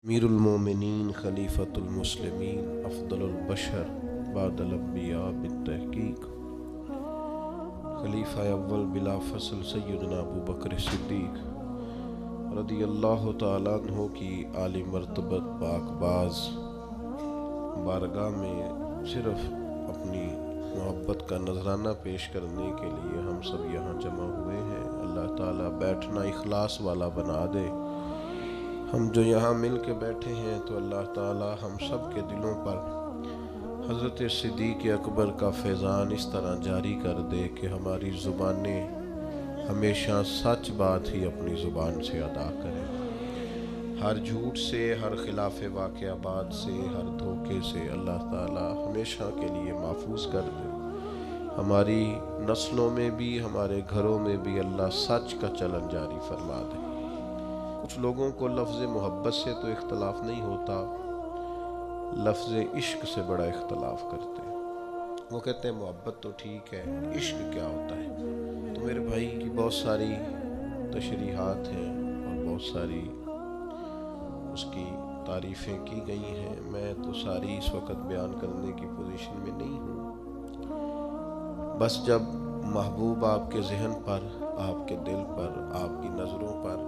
امیر المومنین خلیفۃ المسلمین افضل البشر بعد الانبیاء بالتحقیق خلیفہ اول بلا فصل سیدنا ابو بکر صدیق رضی اللہ تعالیٰ عنہ کی عالی مرتبت پاک باز بارگاہ میں صرف اپنی محبت کا نذرانہ پیش کرنے کے لیے ہم سب یہاں جمع ہوئے ہیں۔ اللہ تعالیٰ بیٹھنا اخلاص والا بنا دے۔ ہم جو یہاں مل کے بیٹھے ہیں تو اللہ تعالیٰ ہم سب کے دلوں پر حضرت صدیق اکبر کا فیضان اس طرح جاری کر دے کہ ہماری زبانیں ہمیشہ سچ بات ہی اپنی زبان سے ادا کریں، ہر جھوٹ سے، ہر خلاف واقعہ بات سے، ہر دھوکے سے اللہ تعالیٰ ہمیشہ کے لیے محفوظ کر دے۔ ہماری نسلوں میں بھی، ہمارے گھروں میں بھی اللہ سچ کا چلن جاری فرما دے۔ کچھ لوگوں کو لفظ محبت سے تو اختلاف نہیں ہوتا، لفظ عشق سے بڑا اختلاف کرتے ہیں۔ وہ کہتے ہیں محبت تو ٹھیک ہے، عشق کیا ہوتا ہے؟ تو میرے بھائی کی بہت ساری تشریحات ہیں اور بہت ساری اس کی تعریفیں کی گئی ہیں، میں تو ساری اس وقت بیان کرنے کی پوزیشن میں نہیں ہوں۔ بس جب محبوب آپ کے ذہن پر، آپ کے دل پر، آپ کی نظروں پر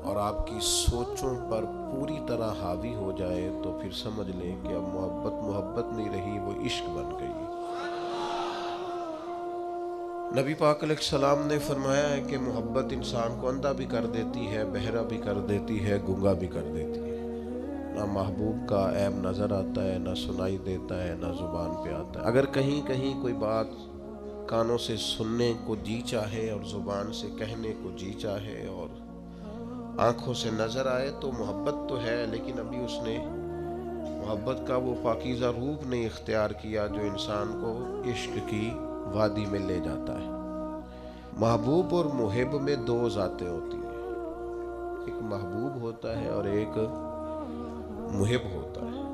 اور آپ کی سوچوں پر پوری طرح حاوی ہو جائے تو پھر سمجھ لیں کہ اب محبت نہیں رہی، وہ عشق بن گئی۔ نبی پاک علیہ السلام نے فرمایا ہے کہ محبت انسان کو اندھا بھی کر دیتی ہے، بہرا بھی کر دیتی ہے، گنگا بھی کر دیتی ہے۔ نہ محبوب کا عیب نظر آتا ہے، نہ سنائی دیتا ہے، نہ زبان پہ آتا ہے۔ اگر کہیں کوئی بات کانوں سے سننے کو جی چاہے اور زبان سے کہنے کو جی چاہے اور آنکھوں سے نظر آئے تو محبت تو ہے، لیکن ابھی اس نے محبت کا وہ پاکیزہ روپ نہیں اختیار کیا جو انسان کو عشق کی وادی میں لے جاتا ہے۔ محبوب اور محب میں دو ذاتیں ہوتی ہیں، ایک محبوب ہوتا ہے اور ایک محب ہوتا ہے،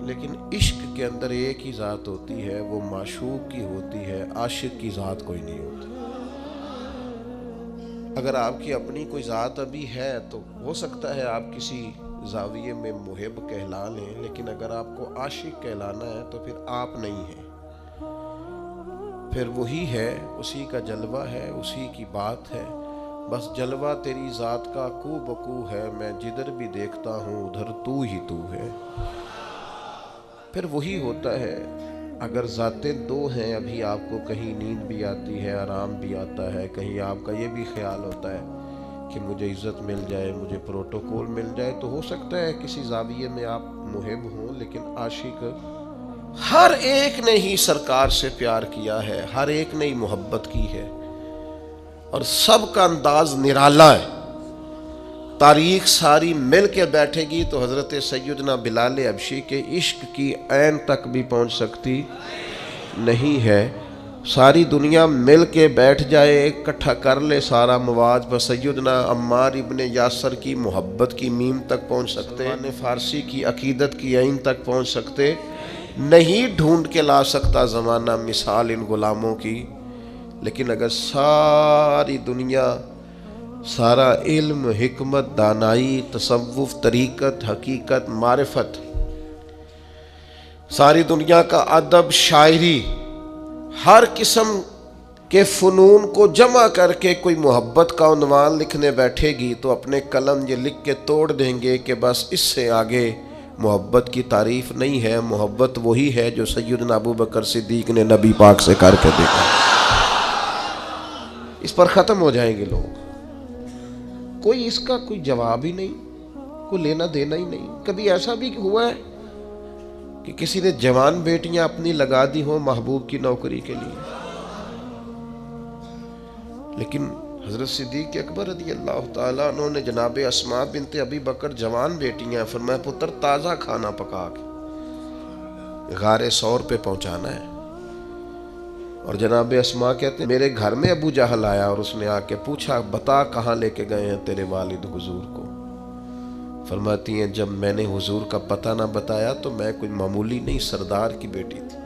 لیکن عشق کے اندر ایک ہی ذات ہوتی ہے، وہ معشوق کی ہوتی ہے، عاشق کی ذات کوئی نہیں ہوتی۔ اگر آپ کی اپنی کوئی ذات ابھی ہے تو ہو سکتا ہے آپ کسی زاویے میں محب کہلا لیں، لیکن اگر آپ کو عاشق کہلانا ہے تو پھر آپ نہیں ہیں، پھر وہی ہے، اسی کا جلوہ ہے، اسی کی بات ہے۔ بس جلوہ تیری ذات کا کو بکو ہے، میں جدھر بھی دیکھتا ہوں ادھر تو ہی تو ہے، پھر وہی ہوتا ہے۔ اگر ذاتیں دو ہیں، ابھی آپ کو کہیں نیند بھی آتی ہے، آرام بھی آتا ہے، کہیں آپ کا یہ بھی خیال ہوتا ہے کہ مجھے عزت مل جائے، مجھے پروٹوکول مل جائے، تو ہو سکتا ہے کسی زاویے میں آپ محب ہوں، لیکن عاشق ہر ایک نے ہی سرکار سے پیار کیا ہے، ہر ایک نے ہی محبت کی ہے، اور سب کا انداز نرالا ہے۔ تاریخ ساری مل کے بیٹھے گی تو حضرت سیدنا بلال حبشی کے عشق کی عین تک بھی پہنچ سکتی نہیں ہے۔ ساری دنیا مل کے بیٹھ جائے، اکٹھا کر لے سارا مواد، بس سیدنا عمار ابن یاسر کی محبت کی میم تک پہنچ سکتے، سلمان فارسی کی عقیدت کی عین تک پہنچ سکتے نہیں، ڈھونڈ کے لا سکتا زمانہ مثال ان غلاموں کی۔ لیکن اگر ساری دنیا، سارا علم، حکمت، دانائی، تصوف، طریقت، حقیقت، معرفت، ساری دنیا کا ادب، شاعری، ہر قسم کے فنون کو جمع کر کے کوئی محبت کا عنوان لکھنے بیٹھے گی تو اپنے قلم یہ لکھ کے توڑ دیں گے کہ بس اس سے آگے محبت کی تعریف نہیں ہے۔ محبت وہی ہے جو سیدنا ابو بکر صدیق نے نبی پاک سے کر کے دیکھا، اس پر ختم ہو جائیں گے لوگ۔ کوئی اس کا کوئی جواب ہی نہیں، کوئی لینا دینا ہی نہیں۔ کبھی ایسا بھی ہوا ہے کہ کسی نے جوان بیٹیاں اپنی لگا دی ہوں محبوب کی نوکری کے لیے؟ لیکن حضرت صدیق اکبر رضی اللہ تعالیٰ عنہ نے جناب اسماء بنت ابی بکر جوان بیٹیاں، فرمایا پتر تازہ کھانا پکا کے غار ثور پہ پہنچانا ہے۔ اور جناب اسماء کہتے ہیں میرے گھر میں ابو جہل آیا اور اس نے آ کے پوچھا بتا کہاں لے کے گئے ہیں تیرے والد حضور کو؟ فرماتی ہیں جب میں نے حضور کا پتہ نہ بتایا تو میں کوئی معمولی نہیں، سردار کی بیٹی تھی،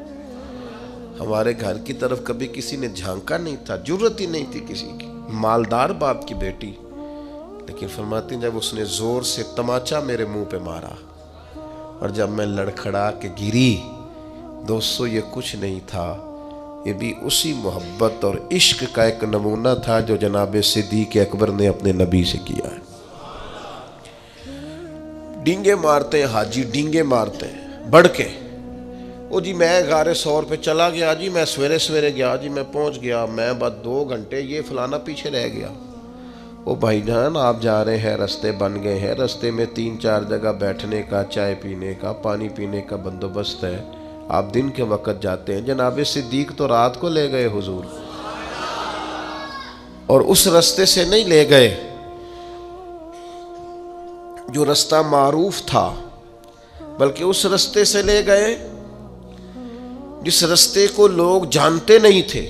ہمارے گھر کی طرف کبھی کسی نے جھانکا نہیں تھا، جرت ہی نہیں تھی کسی کی، مالدار باپ کی بیٹی، لیکن فرماتے ہیں جب اس نے زور سے تماچا میرے منہ پہ مارا اور جب میں لڑکھڑا کے گری، دوستو یہ کچھ نہیں تھا، یہ بھی اسی محبت اور عشق کا ایک نمونہ تھا جو جناب صدیق اکبر نے اپنے نبی سے کیا ہے۔ ڈینگے مارتے ہیں حاجی، ڈینگے مارتے ہیں بڑھ کے، او جی میں غار ثور پہ چلا گیا جی، میں سویرے سویرے گیا جی، میں پہنچ گیا، میں بعد 2 گھنٹے، یہ فلانا پیچھے رہ گیا۔ او بھائی جان آپ جا رہے ہیں، رستے بن گئے ہیں، رستے میں 3-4 جگہ بیٹھنے کا، چائے پینے کا، پانی پینے کا بندوبست ہے، آپ دن کے وقت جاتے ہیں۔ جناب صدیق تو رات کو لے گئے حضور، اور اس رستے سے نہیں لے گئے جو رستہ معروف تھا، بلکہ اس رستے سے لے گئے جس رستے کو لوگ جانتے نہیں تھے۔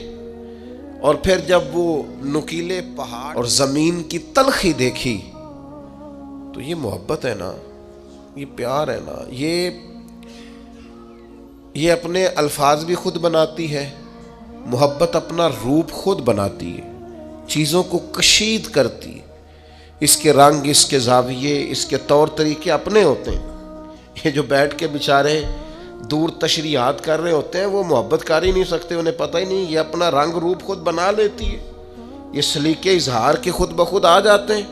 اور پھر جب وہ نکیلے پہاڑ اور زمین کی تلخی دیکھی تو یہ محبت ہے نا، یہ پیار ہے نا، یہ اپنے الفاظ بھی خود بناتی ہے، محبت اپنا روپ خود بناتی ہے، چیزوں کو کشید کرتی ہے، اس کے رنگ، اس کے زاویے، اس کے طور طریقے اپنے ہوتے ہیں۔ یہ جو بیٹھ کے بیچارے دور تشریحات کر رہے ہوتے ہیں وہ محبت کر ہی نہیں سکتے، انہیں پتہ ہی نہیں، یہ اپنا رنگ روپ خود بنا لیتی ہے، یہ سلیقے اظہار کے خود بخود آ جاتے ہیں۔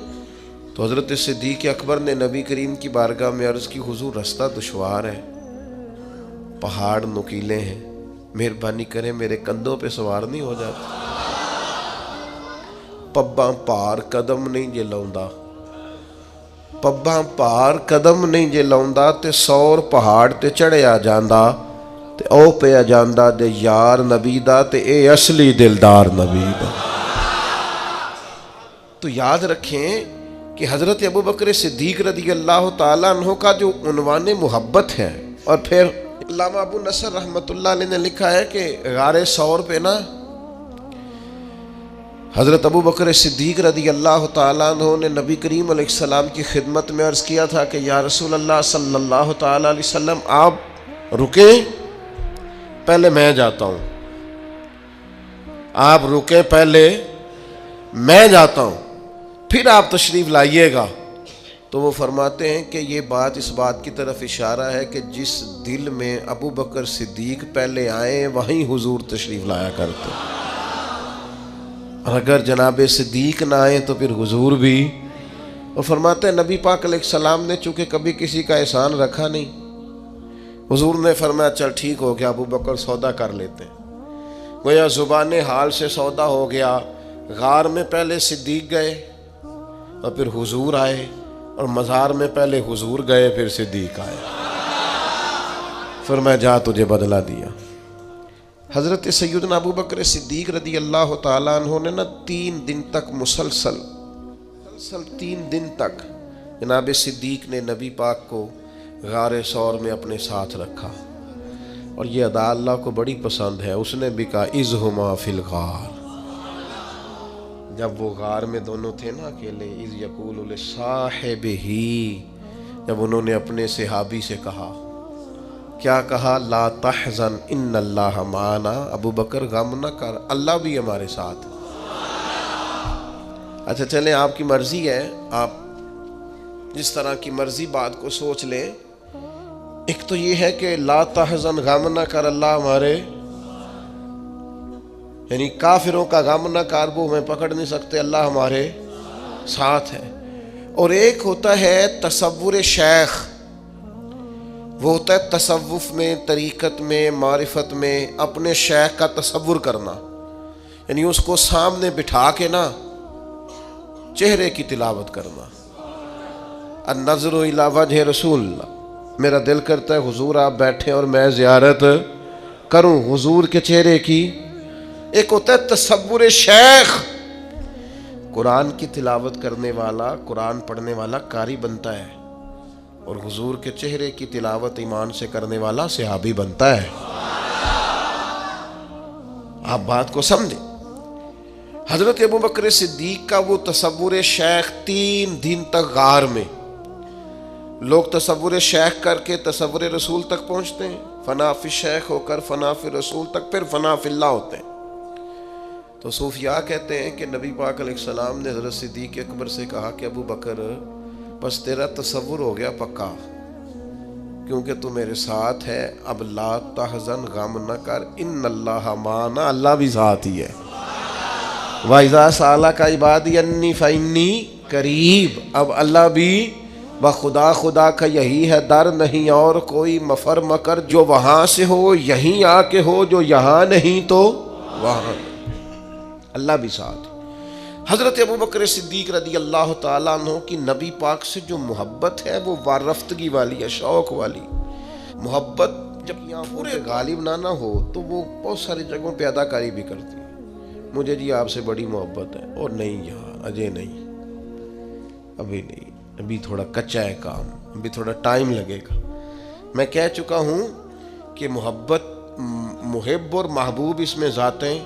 تو حضرت صدیق اکبر نے نبی کریم کی بارگاہ میں عرض کی، حضور رستہ دشوار ہے، پہاڑ نکیلے ہیں، مہربانی کریں میرے کندھوں پہ سوار نہیں ہو جاتا۔ پباں پار قدم نہیں جے لاؤندا، پباں پار قدم نہیں جے لاؤندا تے 100 پہاڑ تے چڑھیا جاندا تے او پیا جاندا دے یار نبی دا تے اے اصلی دلدار نبی دا۔ تو یاد رکھیں کہ حضرت ابوبکر صدیق رضی اللہ تعالیٰ عنہ کا جو عنوان محبت ہے، اور پھر علامہ ابو نصر رحمۃ اللہ علیہ نے لکھا ہے کہ غار ثور پہ نا حضرت ابوبکر صدیق رضی اللہ تعالیٰ عنہ نے نبی کریم علیہ السلام کی خدمت میں عرض کیا تھا کہ یا رسول اللہ صلی اللہ تعالیٰ علیہ وسلم آپ رکیں، پہلے میں جاتا ہوں، آپ رکیں پہلے میں جاتا ہوں، پھر آپ تشریف لائیے گا۔ تو وہ فرماتے ہیں کہ یہ بات اس بات کی طرف اشارہ ہے کہ جس دل میں ابوبکر صدیق پہلے آئے وہیں حضور تشریف لایا کرتے، اور اگر جناب صدیق نہ آئے تو پھر حضور بھی۔ اور فرماتے ہیں نبی پاک علیہ السلام نے چونکہ کبھی کسی کا احسان رکھا نہیں، حضور نے فرمایا چل ٹھیک ہو گیا ابوبکر سودا کر لیتے ہیں، گویا زبان حال سے سودا ہو گیا۔ غار میں پہلے صدیق گئے اور پھر حضور آئے، اور مزار میں پہلے حضور گئے پھر صدیق آئے، فرمایا جا تجھے بدلہ دیا۔ حضرت سیدنا ابوبکر صدیق رضی اللہ تعالیٰ عنہ نے 3 دن تک مسلسل 3 دن تک جناب صدیق نے نبی پاک کو غار ثور میں اپنے ساتھ رکھا، اور یہ ادا اللہ کو بڑی پسند ہے۔ اس نے بھی کہا اذہما فی الغار، جب وہ غار میں دونوں تھے نا اکیلے، اذ یقول لصاحبہ، جب انہوں نے اپنے صحابی سے کہا، کیا کہا؟ لا تحزن ان اللہ معنا، ابو بکر غم نہ کر، اللہ بھی ہمارے ساتھ۔ اچھا چلیں آپ کی مرضی ہے، آپ جس طرح کی مرضی بات کو سوچ لیں۔ ایک تو یہ ہے کہ لا تحزن، غم نہ کر، اللہ ہمارے، یعنی کافروں کا غم نہ کر وہ ہمیں پکڑ نہیں سکتے، اللہ ہمارے ساتھ ہے۔ اور ایک ہوتا ہے تصور شیخ، وہ ہوتا ہے تصوف میں، طریقت میں، معرفت میں اپنے شیخ کا تصور کرنا، یعنی اس کو سامنے بٹھا کے نا چہرے کی تلاوت کرنا۔ النظر الی وجہ رسول اللہ، میرا دل کرتا ہے حضور آپ بیٹھے اور میں زیارت کروں حضور کے چہرے کی۔ ایک ہوتا ہے تصور شیخ، قرآن کی تلاوت کرنے والا، قرآن پڑھنے والا قاری بنتا ہے، اور حضور کے چہرے کی تلاوت ایمان سے کرنے والا صحابی بنتا ہے۔ آپ بات کو سمجھیں۔ حضرت ابوبکر صدیق کا وہ تصور شیخ 3 دن تک غار میں، لوگ تصور شیخ کر کے تصور رسول تک پہنچتے ہیں، فنا فی شیخ ہو کر فنا فی رسول تک، پھر فنا فی اللہ ہوتے ہیں۔ تو صوفیاء کہتے ہیں کہ نبی پاک علیہ السلام نے حضرت صدیق اکبر سے کہا کہ ابو بکر بس تیرا تصور ہو گیا پکا، کیونکہ تو میرے ساتھ ہے، اب لا تحزن، غم نہ کر، ان اللہ معنا، اللہ بھی ساتھ ہی ہے۔ وَإِذَا سَأَلَكَ عِبَادِي عَنِّي فَإِنِّي قریب، اب اللہ بھی بخدا، خدا کا یہی ہے در، نہیں اور کوئی مفر مکر، جو وہاں سے ہو یہیں آ کے ہو، جو یہاں نہیں تو وہاں، اللہ بھی ساتھ۔ حضرت ابوبکر صدیق رضی اللہ تعالیٰ عنہ کی نبی پاک سے جو محبت ہے وہ وارفتگی والی ہے، شوق والی محبت۔ جب یہاں پورے غالب نہ ہو تو وہ بہت ساری جگہوں پہ اداکاری بھی کرتی ہے، مجھے جی آپ سے بڑی محبت ہے، اور نہیں یہاں اجے نہیں، ابھی نہیں، ابھی تھوڑا کچا ہے کام، ابھی تھوڑا ٹائم لگے گا۔ میں کہہ چکا ہوں کہ محبت، محب اور محبوب اس میں ذاتیں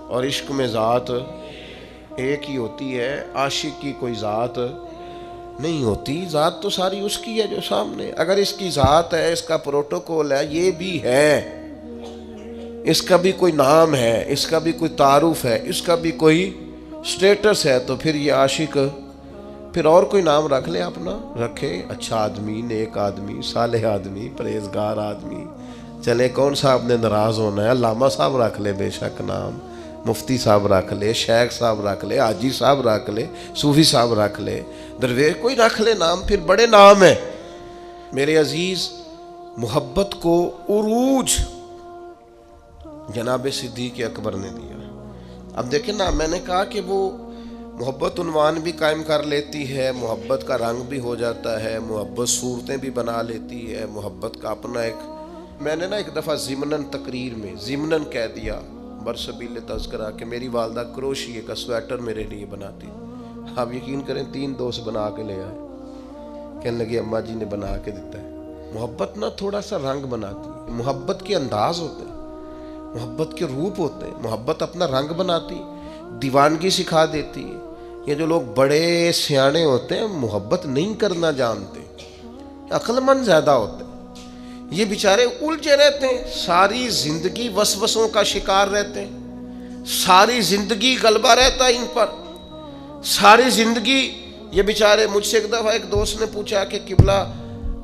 اور عشق میں ذات ایک ہی ہوتی ہے، عاشق کی کوئی ذات نہیں ہوتی، ذات تو ساری اس کی ہے جو سامنے۔ اگر اس کی ذات ہے، اس کا پروٹوکول ہے، یہ بھی ہے، اس کا بھی کوئی نام ہے، اس کا بھی کوئی تعارف ہے، اس کا بھی کوئی سٹیٹس ہے، تو پھر یہ عاشق پھر اور کوئی نام رکھ لے اپنا، رکھے، اچھا آدمی، نیک آدمی، صالح آدمی، پرہیزگار آدمی، چلے کون صاحب نے ناراض ہونا ہے، علامہ صاحب رکھ لے بے شک نام، مفتی صاحب رکھ لے، شیخ صاحب رکھ لے، حاجی صاحب رکھ لے، صوفی صاحب رکھ لے، درویش کوئی رکھ لے نام، پھر بڑے نام ہیں۔ میرے عزیز، محبت کو عروج جناب صدیق اکبر نے دیا۔ اب دیکھیں نا، میں نے کہا کہ وہ محبت عنوان بھی قائم کر لیتی ہے، محبت کا رنگ بھی ہو جاتا ہے، محبت صورتیں بھی بنا لیتی ہے، محبت کا اپنا ایک، میں نے نا ایک دفعہ ضمناً تقریر میں ضمناً کہہ دیا برسبیل تذکرہ کہ میری والدہ کروشیے کا سویٹر میرے لیے بناتی، آپ یقین کریں 3 دوست بنا کے لے آئے، کہنے لگے اماں جی نے بنا کے دیتا ہے۔ محبت نا تھوڑا سا رنگ بناتی ہے، محبت کے انداز ہوتے ہیں، محبت کے روپ ہوتے ہیں، محبت اپنا رنگ بناتی، دیوانگی سکھا دیتی ہے۔ یہ جو لوگ بڑے سیانے ہوتے ہیں محبت نہیں کرنا جانتے، عقل مند زیادہ ہوتے ہیں، یہ بیچارے الجھے رہتے ہیں، ساری زندگی وسوسوں کا شکار رہتے ہیں، ساری زندگی غلبہ رہتا ہے ان پر، ساری زندگی یہ بیچارے۔ مجھ سے ایک دفعہ ایک دوست نے پوچھا کہ قبلہ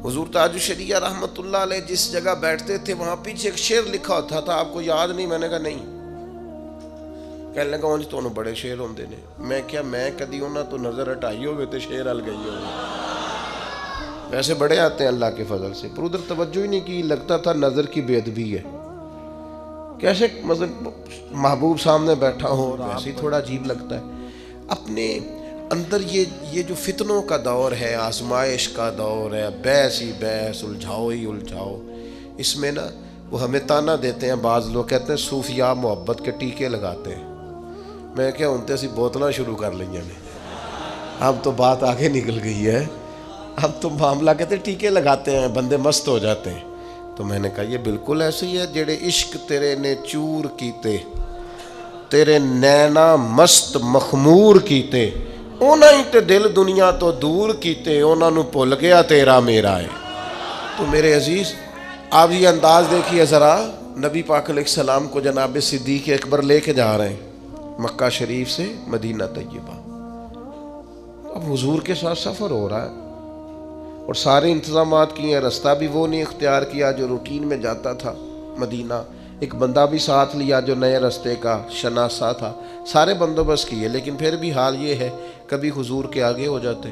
حضور تاج الشریعہ رحمۃ اللہ علیہ جس جگہ بیٹھتے تھے وہاں پیچھے ایک شعر لکھا ہوتا تھا، آپ کو یاد نہیں؟ میں نے کہا نہیں۔ کہنے لگا انج تو بڑے شعر ہوندے نے۔ میں کیا میں کدی انہاں تو نظر ہٹائی ہوگی تے شعر ہل گئی ہوگی؟ ویسے بڑے آتے ہیں اللہ کے فضل سے، پر ادھر توجہ ہی نہیں کی، لگتا تھا نظر کی بے ادبی ہے۔ کیسے مثلا محبوب سامنے بیٹھا ہو اور ایسے ہی تھوڑا عجیب لگتا ہے۔ اپنے اندر یہ جو فتنوں کا دور ہے، آزمائش کا دور ہے، بحث ہی بحث، الجھاؤ ہی الجھاؤ، اس میں نا وہ ہمیں تانا دیتے ہیں بعض لوگ، کہتے ہیں صوفیاء محبت کے ٹیکے لگاتے ہیں۔ میں کیا ہوں تے اسی بوتلاں شروع کر لیں نے، اب تو بات آگے نکل گئی ہے، اب تو معاملہ کہتے ٹیکے لگاتے ہیں، بندے مست ہو جاتے ہیں۔ تو میں نے کہا یہ بالکل ایسے ہی ہے، جڑے عشق تیرے نے چور کیتے، تیرے نینا مست مخمور کیتے، اونا ہی تے دل دنیا تو دور کیتے، اونا نو بھول گیا تیرا میرا ہے۔ تو میرے عزیز آپ یہ انداز دیکھیے ذرا، نبی پاک علیہ السلام کو جناب صدیق اکبر لے کے جا رہے ہیں مکہ شریف سے مدینہ طیبہ، اب حضور کے ساتھ سفر ہو رہا ہے اور سارے انتظامات کیے ہیں، رستہ بھی وہ نہیں اختیار کیا جو روٹین میں جاتا تھا مدینہ، ایک بندہ بھی ساتھ لیا جو نئے رستے کا شناسا تھا، سارے بندوبست کیے، لیکن پھر بھی حال یہ ہے کبھی حضور کے آگے ہو جاتے،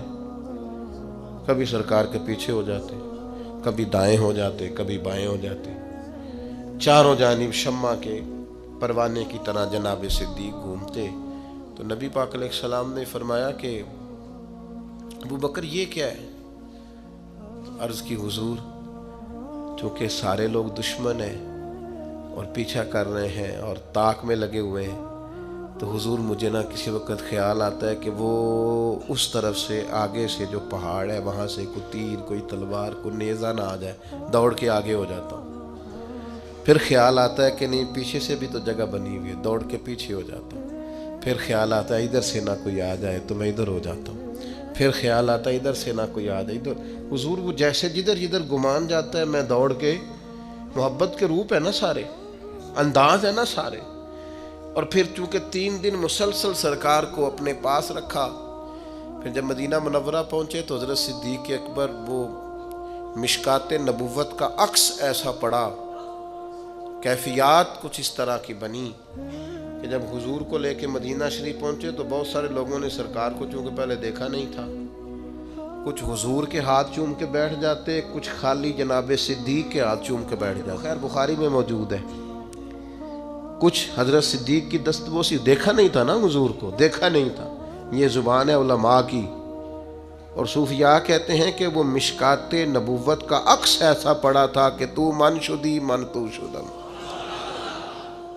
کبھی سرکار کے پیچھے ہو جاتے، کبھی دائیں ہو جاتے، کبھی بائیں ہو جاتے، چاروں جانب شمع کے پروانے کی طرح جناب صدیق گھومتے۔ تو نبی پاک علیہ السلام نے فرمایا کہ ابو بکر یہ کیا ہے؟ عرض کی حضور چونکہ سارے لوگ دشمن ہیں اور پیچھا کر رہے ہیں اور طاق میں لگے ہوئے ہیں، تو حضور مجھے نہ کسی وقت خیال آتا ہے کہ وہ اس طرف سے آگے سے جو پہاڑ ہے وہاں سے کوئی تیر، کوئی تلوار، کوئی نیزہ نہ آ جائے، دوڑ کے آگے ہو جاتا ہوں۔ پھر خیال آتا ہے کہ نہیں پیچھے سے بھی تو جگہ بنی ہوئی ہے، دوڑ کے پیچھے ہو جاتا ہوں۔ پھر خیال آتا ہے ادھر سے نہ کوئی آ جائے تو میں ادھر ہو جاتا ہوں۔ پھر خیال آتا ہے ادھر سے نہ کوئی آ جائے ادھر۔ حضور وہ جیسے جدھر گمان جاتا ہے میں دوڑ کے، محبت کے روپ ہے نا سارے، انداز ہے نا سارے، اور پھر چونکہ 3 دن مسلسل سرکار کو اپنے پاس رکھا، پھر جب مدینہ منورہ پہنچے تو حضرت صدیق اکبر وہ مشکات نبوت کا عکس ایسا پڑا، کیفیات کچھ اس طرح کی بنی کہ جب حضور کو لے کے مدینہ شریف پہنچے تو بہت سارے لوگوں نے سرکار کو چونکہ پہلے دیکھا نہیں تھا، کچھ حضور کے ہاتھ چوم کے بیٹھ جاتے، کچھ خالی جناب صدیق کے ہاتھ چوم کے بیٹھ جاتے۔ خیر بخاری میں موجود ہے، کچھ حضرت صدیق کی دستبوسی، دیکھا نہیں تھا نا حضور کو، دیکھا نہیں تھا۔ یہ زبان ہے علماء کی، اور صوفیاء کہتے ہیں کہ وہ مشکات نبوت کا عکس ایسا پڑا تھا کہ تو من شدی من تو شدم،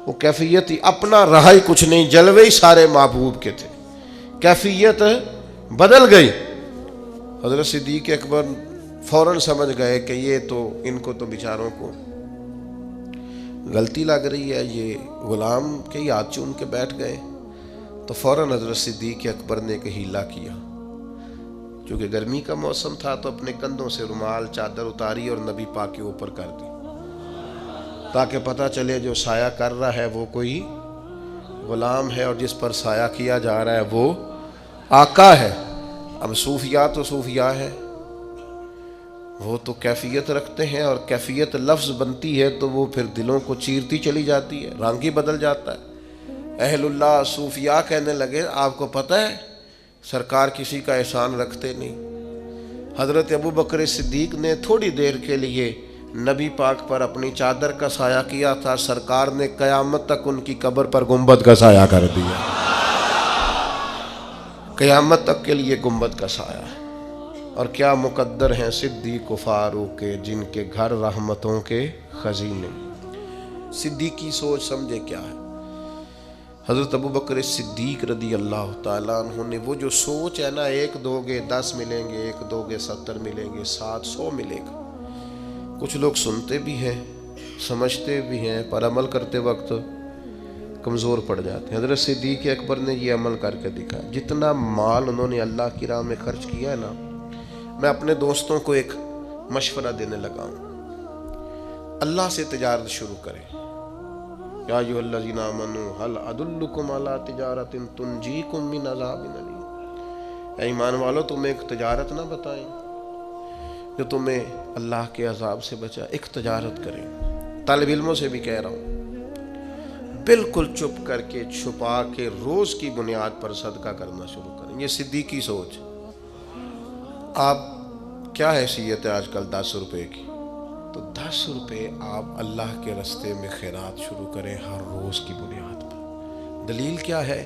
وہ کیفیت ہی اپنا رہا ہی کچھ نہیں، جلوے ہی سارے محبوب کے تھے، کیفیت بدل گئی۔ حضرت صدیق اکبر فوراً سمجھ گئے کہ یہ تو ان کو تو بیچاروں کو غلطی لگ رہی ہے، یہ غلام کے ہی ہاتھ چوم کے بیٹھ گئے۔ تو فوراً حضرت صدیق اکبر نے ایک ہیلا کیا، چونکہ گرمی کا موسم تھا تو اپنے کندھوں سے رومال چادر اتاری اور نبی پاک کے اوپر کر دی، تاکہ پتہ چلے جو سایہ کر رہا ہے وہ کوئی غلام ہے اور جس پر سایہ کیا جا رہا ہے وہ آقا ہے۔ اب صوفیاء تو صوفیاء ہے، وہ تو کیفیت رکھتے ہیں، اور کیفیت لفظ بنتی ہے تو وہ پھر دلوں کو چیرتی چلی جاتی ہے، رنگ ہی بدل جاتا ہے۔ اہل اللہ صوفیاء کہنے لگے آپ کو پتہ ہے سرکار کسی کا احسان رکھتے نہیں۔ حضرت ابو بکر صدیق نے تھوڑی دیر کے لیے نبی پاک پر اپنی چادر کا سایہ کیا تھا، سرکار نے قیامت تک ان کی قبر پر گنبد کا سایہ کر دیا، قیامت تک کے لیے گنبد کا سایہ ہے۔ اور کیا مقدر ہیں صدیق و فاروق کے، جن کے گھر رحمتوں کے خزینے۔ صدیقی سوچ سمجھے کیا ہے؟ حضرت ابو بکر صدیق رضی اللہ تعالیٰ عنہ نے وہ جو سوچ ہے نا، 1 دو گے 10 ملیں گے، 1 دو گے 70 ملیں گے، 700 ملے گا۔ کچھ لوگ سنتے بھی ہیں، سمجھتے بھی ہیں، پر عمل کرتے وقت کمزور پڑ جاتے ہیں۔ حضرت صدیق اکبر نے یہ عمل کر کے دکھا، جتنا مال انہوں نے اللہ کی راہ میں خرچ کیا ہے نا، میں اپنے دوستوں کو ایک مشورہ دینے لگا ہوں، اللہ سے تجارت شروع کریں۔ یا ایھا الذین آمنوا هل ادلکم علی تجارۃ تنجیکم من عذاب الیم۔ اے ایمان والو، تمہیں ایک تجارت نہ بتائیں جو تمہیں اللہ کے عذاب سے بچا؟ ایک تجارت کریں۔ طالب علموں سے بھی کہہ رہا ہوں، بالکل چپ کر کے چھپا کے روز کی بنیاد پر صدقہ کرنا شروع کریں۔ یہ صدیقی سوچ۔ آپ کیا حیثیت ہے آج کل 10 روپے کی؟ تو 10 روپے آپ اللہ کے رستے میں خیرات شروع کریں ہر روز کی بنیاد پر۔ دلیل کیا ہے؟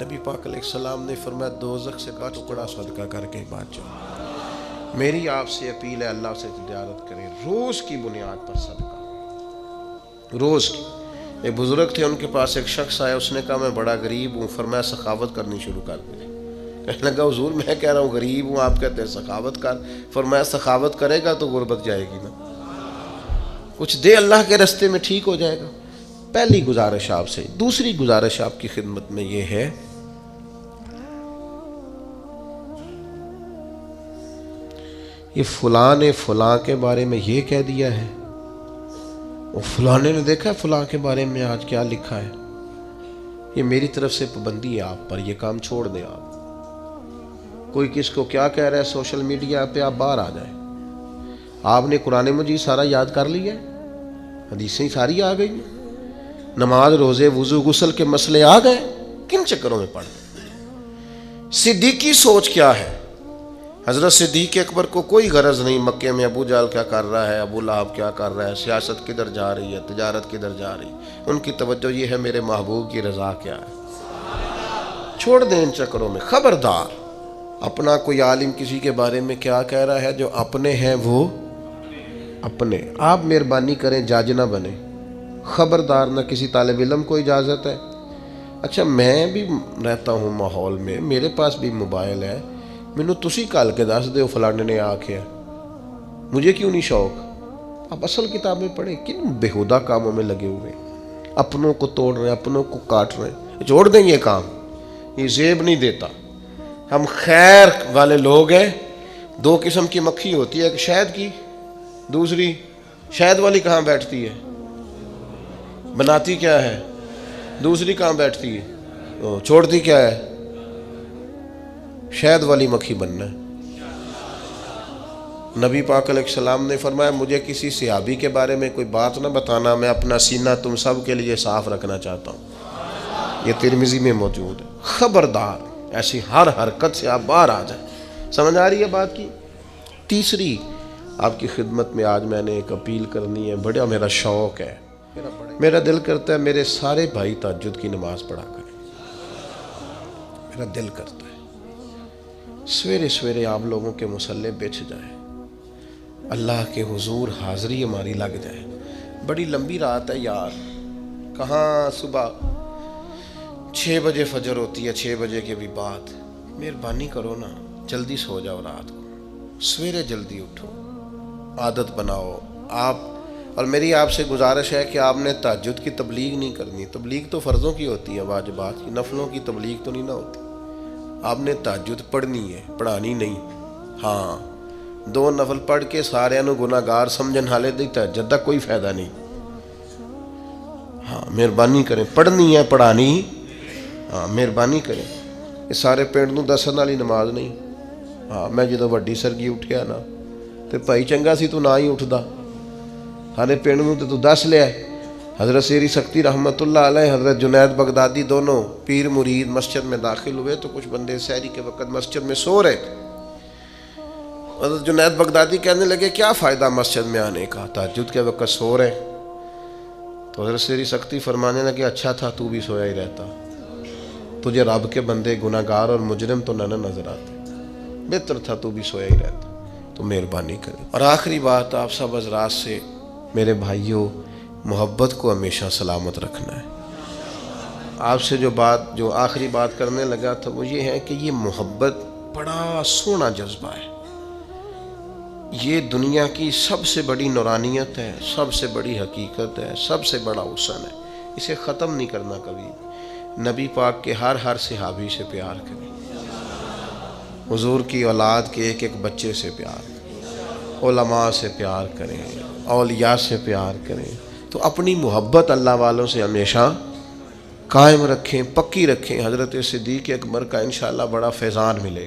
نبی پاک علیہ السلام نے فرمایا دوزخ سے کا ٹکڑا صدقہ کر کے بات جاؤ۔ میری آپ سے اپیل ہے اللہ سے تجارت کریں، روز کی بنیاد پر صدقہ، روز کی۔ ایک بزرگ تھے، ان کے پاس ایک شخص آیا، اس نے کہا میں بڑا غریب ہوں، فرمایا سخاوت کرنی شروع کر دیں۔ کہنے لگا حضور میں کہہ رہا ہوں غریب ہوں، آپ کہتے ہیں سخاوت کر۔ فرمایا سخاوت کرے گا تو غربت جائے گی نا، کچھ دے اللہ کے رستے میں، ٹھیک ہو جائے گا۔ پہلی گزارش آپ سے۔ دوسری گزارش آپ کی خدمت میں یہ ہے، یہ فلاں نے فلاں کے بارے میں یہ کہہ دیا ہے، وہ فلاں نے دیکھا فلاں کے بارے میں آج کیا لکھا ہے، یہ میری طرف سے پابندی ہے آپ پر، یہ کام چھوڑ دیں آپ۔ کوئی کس کو کیا کہہ رہا ہے سوشل میڈیا پہ، آپ باہر آ جائیں۔ آپ نے قرآن مجید سارا یاد کر لیا ہے، حدیثیں ساری آ گئی، نماز روزے وضو غسل کے مسئلے آ گئے، کن چکروں میں پڑ گئے؟ صدیقی سوچ کیا ہے؟ حضرت صدیق اکبر کو کوئی غرض نہیں مکے میں ابو جہل کیا کر رہا ہے، ابو لہب کیا کر رہا ہے، سیاست کدھر جا رہی ہے، تجارت کدھر جا رہی ہے۔ ان کی توجہ یہ ہے میرے محبوب کی رضا کیا ہے۔ چھوڑ دیں ان چکروں میں۔ خبردار، اپنا کوئی عالم کسی کے بارے میں کیا کہہ رہا ہے، جو اپنے ہیں وہ اپنے۔ آپ مہربانی کریں جج نہ بنیں، خبردار۔ نہ کسی طالب علم کو اجازت ہے۔ اچھا میں بھی رہتا ہوں ماحول میں، میرے پاس بھی موبائل ہے، مینوں تسی کل کے دس دیو فلانے نے آکھیا، مجھے کیوں نہیں شوق؟ آپ اصل کتابیں پڑھیں، کن بےہودہ کاموں میں لگے ہوئے، اپنوں کو توڑ رہے ہیں، اپنوں کو کاٹ رہے ہیں۔ چھوڑ دیں یہ کام، یہ زیب نہیں دیتا۔ ہم خیر والے لوگ ہیں۔ 2 قسم کی مکھی ہوتی ہے، ایک شہد کی، دوسری شہد والی کہاں بیٹھتی ہے، بناتی کیا ہے؟ دوسری کہاں بیٹھتی ہے؟ چھوڑتی کیا ہے؟ شہد والی مکھی بننا ہے۔ نبی پاک علیہ السلام نے فرمایا مجھے کسی صحابی کے بارے میں کوئی بات نہ بتانا، میں اپنا سینہ تم سب کے لیے صاف رکھنا چاہتا ہوں۔ یہ ترمذی میں موجود ہے۔ خبردار ایسی ہر حرکت سے آپ باہر آ جائیں۔ سمجھ آ رہی ہے بات کی؟ تیسری آپ کی خدمت میں آج میں نے ایک اپیل کرنی ہے، بڑا میرا شوق ہے، میرا دل کرتا ہے میرے سارے بھائی تہجد کی نماز پڑھا کریں، میرا دل کرتا ہے سویرے سویرے آپ لوگوں کے مصلے بچھ جائیں، اللہ کے حضور حاضری ہماری لگ جائے۔ بڑی لمبی رات ہے یار، کہاں صبح 6 بجے فجر ہوتی ہے، 6 بجے کے بھی بعد۔ مہربانی کرو نا، جلدی سو جاؤ، رات کو سویرے جلدی اٹھو، عادت بناؤ آپ۔ اور میری آپ سے گزارش ہے کہ آپ نے تہجد کی تبلیغ نہیں کرنی، تبلیغ تو فرضوں کی ہوتی ہے، واجبات کی، نفلوں کی تبلیغ تو نہیں نہ ہوتی۔ آپ نے تہجد پڑھنی ہے، پڑھانی نہیں۔ ہاں 2 نفل پڑھ کے سارے نو گناہگار سمجھن حالے دی تہجد دا کوئی فائدہ نہیں۔ ہاں مہربانی کریں، پڑھنی ہے پڑھانی، ہاں مہربانی کریں۔ یہ سارے پنڈ نو دسن والی نماز نہیں۔ ہاں میں جدو وڈی سرگی اٹھیا نا تے بھائی چنگا سی تو نہ ہی اٹھدا، سارے پنڈ نو تو دس لیا۔ حضرت سیری سختی رحمت اللہ علیہ، حضرت جنید بغدادی دونوں پیر مرید مسجد میں داخل ہوئے تو کچھ بندے سحری کے وقت مسجد میں سو رہے تھے۔ حضرت جنید بغدادی کہنے لگے کیا فائدہ مسجد میں آنے کا، تہجد کے وقت سو رہے۔ تو حضرت سیری سختی فرمانے لگے اچھا تھا تو بھی سویا ہی رہتا، تجھے رب کے بندے گناہگار اور مجرم تو نہ نظر آتے، بہتر تھا تو بھی سویا ہی رہتا۔ تو مہربانی کریں۔ اور آخری بات آپ سب حضرات سے، میرے بھائیوں، محبت کو ہمیشہ سلامت رکھنا ہے۔ آپ سے جو آخری بات کرنے لگا تھا وہ یہ ہے کہ یہ محبت بڑا سونا جذبہ ہے، یہ دنیا کی سب سے بڑی نورانیت ہے، سب سے بڑی حقیقت ہے، سب سے بڑا حسن ہے، اسے ختم نہیں کرنا کبھی۔ نبی پاک کے ہر صحابی سے پیار کریں، حضور کی اولاد کے ایک بچے سے پیار کریں، علماء سے پیار کریں، اولیاء سے پیار کریں۔ تو اپنی محبت اللہ والوں سے ہمیشہ قائم رکھیں، پکی رکھیں۔ حضرت صدیق اکبر کا انشاءاللہ بڑا فیضان ملے گا۔